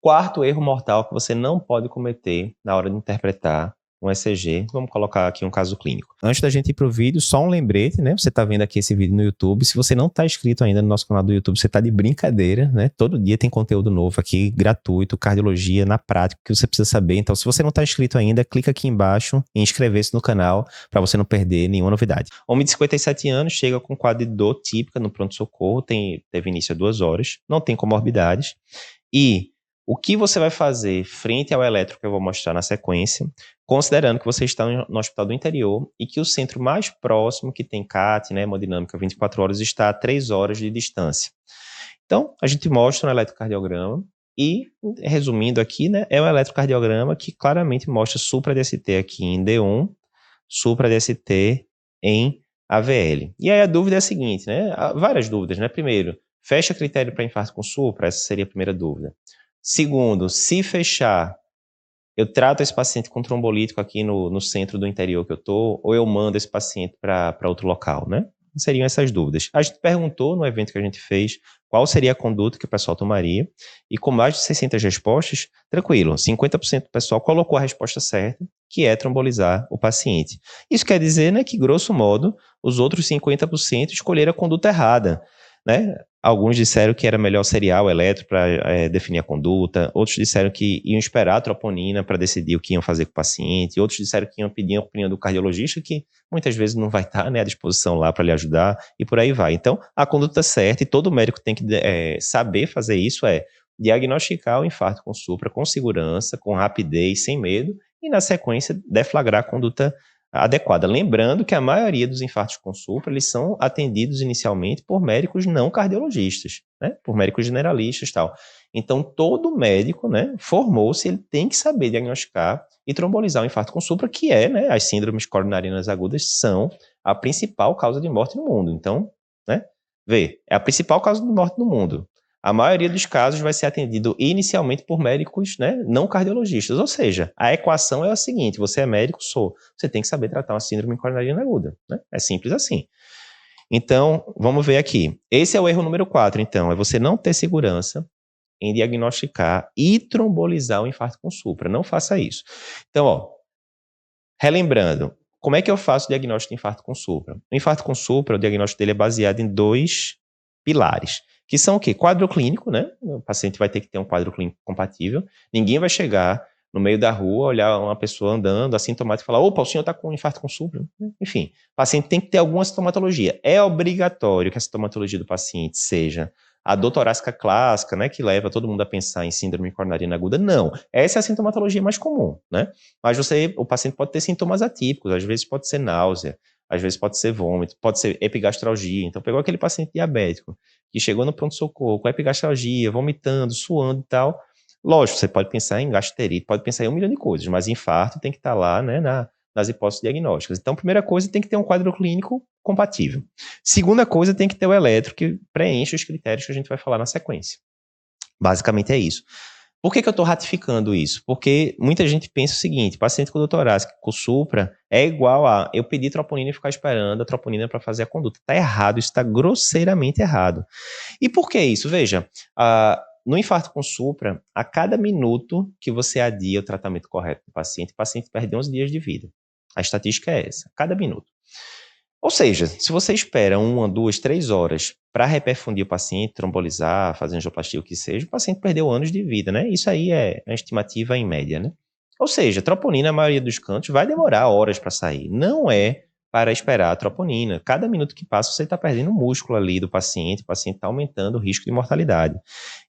Quarto erro mortal que você não pode cometer na hora de interpretar um ECG. Vamos colocar aqui um caso clínico. Antes da gente ir para o vídeo, só um lembrete, né? Você está vendo aqui esse vídeo no YouTube. Se você não está inscrito ainda no nosso canal do YouTube, você está de brincadeira, né? Todo dia tem conteúdo novo aqui, gratuito, cardiologia, na prática, que você precisa saber. Então, se você não está inscrito ainda, clica aqui embaixo em inscrever-se no canal para você não perder nenhuma novidade. Homem de 57 anos chega com quadro de dor típica no pronto-socorro, teve início há 2 horas, não tem comorbidades. E o que você vai fazer frente ao eletro que eu vou mostrar na sequência, considerando que você está no hospital do interior e que o centro mais próximo que tem CAT, né, hemodinâmica 24 horas, está a 3 horas de distância. Então, a gente mostra um eletrocardiograma e, resumindo aqui, né, é um eletrocardiograma que claramente mostra supra-DST aqui em D1, supra-DST em AVL. E aí a dúvida é a seguinte, né, há várias dúvidas, né? Primeiro, fecha critério para infarto com supra? Essa seria a primeira dúvida. Segundo, se fechar, eu trato esse paciente com trombolítico aqui no centro do interior que eu estou, ou eu mando esse paciente para outro local, né? Seriam essas dúvidas. A gente perguntou no evento que a gente fez qual seria a conduta que o pessoal tomaria, e com mais de 600 respostas, tranquilo, 50% do pessoal colocou a resposta certa, que é trombolizar o paciente. Isso quer dizer, né, que, grosso modo, os outros 50% escolheram a conduta errada, né? Alguns disseram que era melhor seriar o eletro para definir a conduta, outros disseram que iam esperar a troponina para decidir o que iam fazer com o paciente, outros disseram que iam pedir a opinião do cardiologista, que muitas vezes não vai estar, né, à disposição lá para lhe ajudar, e por aí vai. Então, a conduta certa, e todo médico tem que saber fazer isso, é diagnosticar o infarto com supra com segurança, com rapidez, sem medo, e na sequência deflagrar a conduta adequada. Lembrando que a maioria dos infartos com supra, eles são atendidos inicialmente por médicos não cardiologistas, né? Por médicos generalistas e tal. Então, todo médico, né, formou-se, ele tem que saber diagnosticar e trombolizar o infarto com supra, que é, né, as síndromes coronarianas agudas são a principal causa de morte no mundo. Então, né, é a principal causa de morte no mundo. A maioria dos casos vai ser atendido inicialmente por médicos, né, não cardiologistas. Ou seja, a equação é a seguinte: você é médico, você tem que saber tratar uma síndrome coronariana aguda. Né? É simples assim. Então, vamos ver aqui. Esse é o erro número 4, então, é você não ter segurança em diagnosticar e trombolizar o infarto com supra. Não faça isso. Então, ó, relembrando, como é que eu faço o diagnóstico de infarto com supra? O infarto com supra, o diagnóstico dele é baseado em 2 pilares, que são o quê? Quadro clínico, né? O paciente vai ter que ter um quadro clínico compatível. Ninguém vai chegar no meio da rua, olhar uma pessoa andando, assintomática, e falar: opa, o senhor está com infarto com supra. Enfim, o paciente tem que ter alguma sintomatologia. É obrigatório que a sintomatologia do paciente seja a dor torácica clássica, né, que leva todo mundo a pensar em síndrome coronariana aguda. Não, essa é a sintomatologia mais comum, né? Mas o paciente pode ter sintomas atípicos, às vezes pode ser náusea, às vezes pode ser vômito, pode ser epigastralgia. Então, pegou aquele paciente diabético que chegou no pronto-socorro com epigastralgia, vomitando, suando e tal. Lógico, você pode pensar em gastrite, pode pensar em 1 milhão de coisas, mas infarto tem que estar lá, né, nas hipóteses diagnósticas. Então, primeira coisa, tem que ter um quadro clínico compatível. Segunda coisa, tem que ter o eletro que preenche os critérios que a gente vai falar na sequência. Basicamente é isso. Por que eu estou ratificando isso? Porque muita gente pensa o seguinte: paciente com dor torácica com supra é igual a eu pedir troponina e ficar esperando a troponina para fazer a conduta. Está errado, isso está grosseiramente errado. E por que isso? Veja, no infarto com supra, a cada minuto que você adia o tratamento correto do paciente, o paciente perde 11 dias de vida. A estatística é essa, cada minuto. Ou seja, se você espera 1, 2, 3 horas para reperfundir o paciente, trombolizar, fazer angioplastia, o que seja, o paciente perdeu anos de vida, né? Isso aí é uma estimativa em média, né? Ou seja, a troponina, na maioria dos cantos, vai demorar horas para sair. Não é para esperar a troponina. Cada minuto que passa, você está perdendo o músculo ali do paciente, o paciente está aumentando o risco de mortalidade.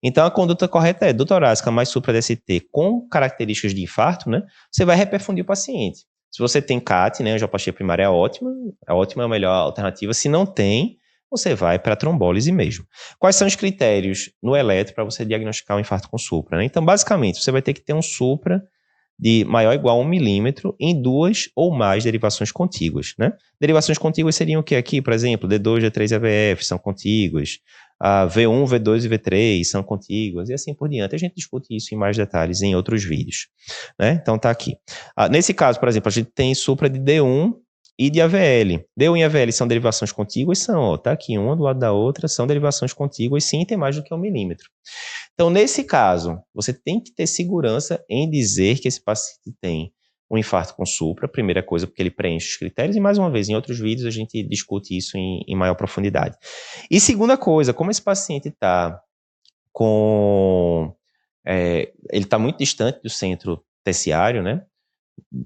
Então, a conduta correta é dor torácica mais supra-DST com características de infarto, né? Você vai reperfundir o paciente. Se você tem CAT, né, angioplastia primária é ótima, é a melhor alternativa. Se não tem, você vai para a trombólise mesmo. Quais são os critérios no eletro para você diagnosticar um infarto com supra? Né? Então, basicamente, você vai ter que ter um supra de maior ou igual a 1 milímetro em 2 ou mais derivações contíguas. Né? Derivações contíguas seriam o que aqui? Por exemplo, D2, D3 e AVF são contíguas. V1, V2 e V3 são contíguas, e assim por diante. A gente discute isso em mais detalhes em outros vídeos. Né? Então, está aqui. Nesse caso, por exemplo, a gente tem supra de D1 e de AVL. D1 e AVL são derivações contíguas? São, ó, tá aqui, uma do lado da outra, são derivações contíguas, sim, tem mais do que 1 milímetro. Então, nesse caso, você tem que ter segurança em dizer que esse paciente tem um infarto com supra, primeira coisa, porque ele preenche os critérios, e mais uma vez, em outros vídeos a gente discute isso em maior profundidade. E segunda coisa, como esse paciente está com... ele está muito distante do centro terciário, né?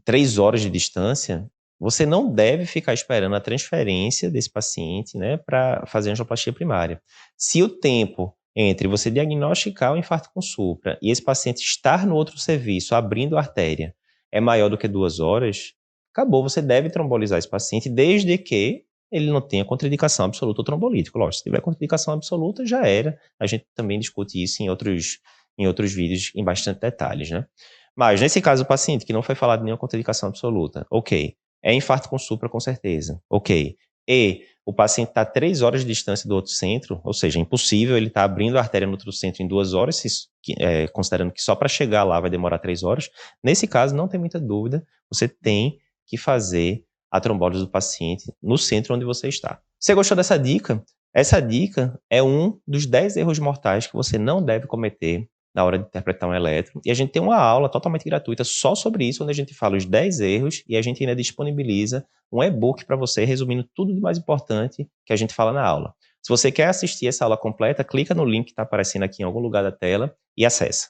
3 horas de distância, você não deve ficar esperando a transferência desse paciente, né, para fazer angioplastia primária. Se o tempo entre você diagnosticar o infarto com supra e esse paciente estar no outro serviço abrindo a artéria é maior do que 2 horas, acabou, você deve trombolizar esse paciente desde que ele não tenha contraindicação absoluta ou trombolítico. Lógico, se tiver contraindicação absoluta, já era. A gente também discute isso em outros vídeos em bastante detalhes, né? Mas, nesse caso, o paciente que não foi falado nenhuma contraindicação absoluta, ok. É infarto com supra, com certeza, ok. E o paciente está a 3 horas de distância do outro centro, ou seja, é impossível ele estar abrindo a artéria no outro centro em 2 horas, considerando que só para chegar lá vai demorar 3 horas. Nesse caso, não tem muita dúvida, você tem que fazer a trombólise do paciente no centro onde você está. Você gostou dessa dica? Essa dica é um dos 10 erros mortais que você não deve cometer na hora de interpretar um eletro, e a gente tem uma aula totalmente gratuita só sobre isso, onde a gente fala os 10 erros, e a gente ainda disponibiliza um e-book para você, resumindo tudo de mais importante que a gente fala na aula. Se você quer assistir essa aula completa, clica no link que está aparecendo aqui em algum lugar da tela e acessa.